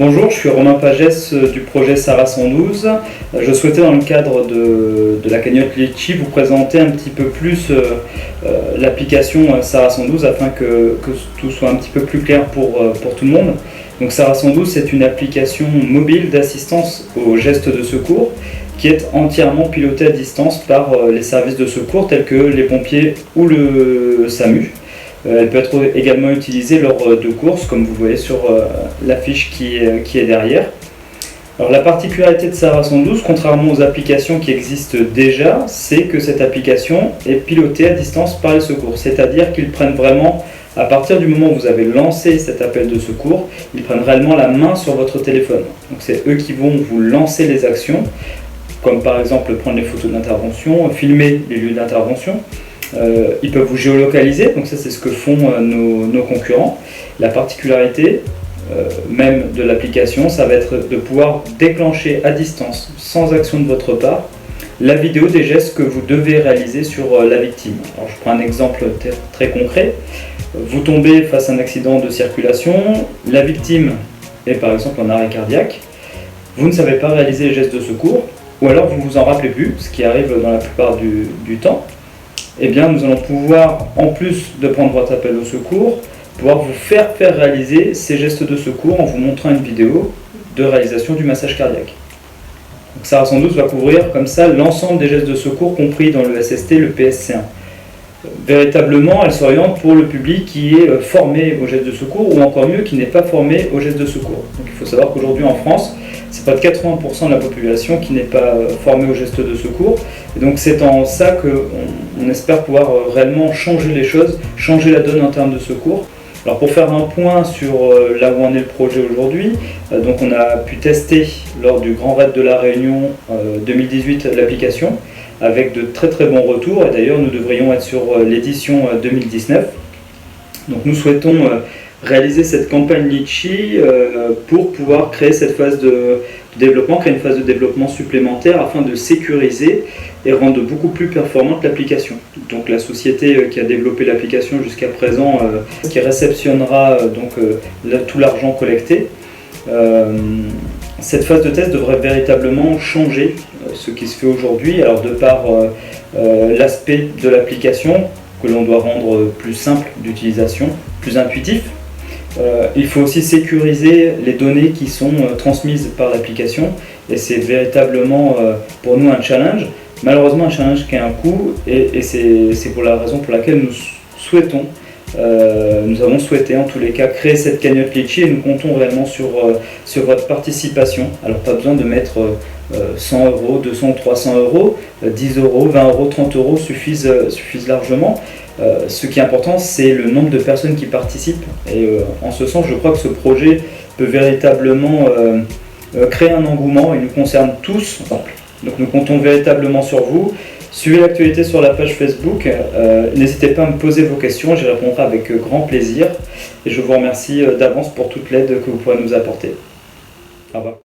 Bonjour, je suis Romain Pagès du projet Sarah 112. Je souhaitais dans le cadre de la cagnotte Litchi vous présenter un petit peu plus l'application Sarah 112 afin que tout soit un petit peu plus clair pour tout le monde. Donc Sarah 112, c'est une application mobile d'assistance aux gestes de secours qui est entièrement pilotée à distance par les services de secours tels que les pompiers ou le SAMU. Elle peut être également utilisée lors de courses, comme vous voyez sur l'affiche qui est derrière. Alors, la particularité de Sarah 112, contrairement aux applications qui existent déjà, c'est que cette application est pilotée à distance par les secours. C'est-à-dire qu'ils prennent vraiment, à partir du moment où vous avez lancé cet appel de secours, ils prennent réellement la main sur votre téléphone. Donc c'est eux qui vont vous lancer les actions, comme par exemple prendre les photos d'intervention, filmer les lieux d'intervention. Ils peuvent vous géolocaliser, donc ça c'est ce que font nos concurrents. La particularité même de l'application, ça va être de pouvoir déclencher à distance, sans action de votre part, la vidéo des gestes que vous devez réaliser sur la victime. Alors je prends un exemple très concret. Vous tombez face à un accident de circulation, la victime est par exemple en arrêt cardiaque, vous ne savez pas réaliser les gestes de secours, ou alors vous ne vous en rappelez plus, ce qui arrive dans la plupart du temps. Eh bien, nous allons pouvoir, en plus de prendre votre appel au secours, pouvoir vous faire réaliser ces gestes de secours en vous montrant une vidéo de réalisation du massage cardiaque. Donc, Sarah 112 va couvrir comme ça l'ensemble des gestes de secours compris dans le SST, le PSC1. Véritablement, elle s'oriente pour le public qui est formé aux gestes de secours ou encore mieux, qui n'est pas formé aux gestes de secours. Donc, il faut savoir qu'aujourd'hui en France, c'est pas de 80% de la population qui n'est pas formée aux gestes de secours. Et donc c'est en ça qu'on espère pouvoir réellement changer les choses, changer la donne en termes de secours. Alors pour faire un point sur là où en est le projet aujourd'hui, donc on a pu tester lors du Grand Raid de la Réunion 2018 l'application avec de très bons retours, et d'ailleurs nous devrions être sur l'édition 2019. Donc nous souhaitons réaliser cette campagne Litchi pour pouvoir créer cette phase de développement, créer une phase de développement supplémentaire afin de sécuriser et rendre beaucoup plus performante l'application. Donc la société qui a développé l'application jusqu'à présent, qui réceptionnera tout l'argent collecté, cette phase de test devrait véritablement changer ce qui se fait aujourd'hui, alors de par l'aspect de l'application que l'on doit rendre plus simple d'utilisation, plus intuitif. Il faut aussi sécuriser les données qui sont transmises par l'application, et c'est véritablement pour nous un challenge, malheureusement un challenge qui a un coût, et c'est pour la raison pour laquelle nous avons souhaité en tous les cas créer cette cagnotte Litchi, et nous comptons réellement sur votre participation. Alors pas besoin de mettre 100 euros, 200 ou 300 euros, 10 euros, 20 euros, 30 euros suffisent largement. Ce qui est important, c'est le nombre de personnes qui participent, et en ce sens je crois que ce projet peut véritablement créer un engouement, et nous concerne tous. Donc nous comptons véritablement sur vous. Suivez l'actualité sur la page Facebook, n'hésitez pas à me poser vos questions, j'y répondrai avec grand plaisir, et je vous remercie d'avance pour toute l'aide que vous pourrez nous apporter. Au revoir.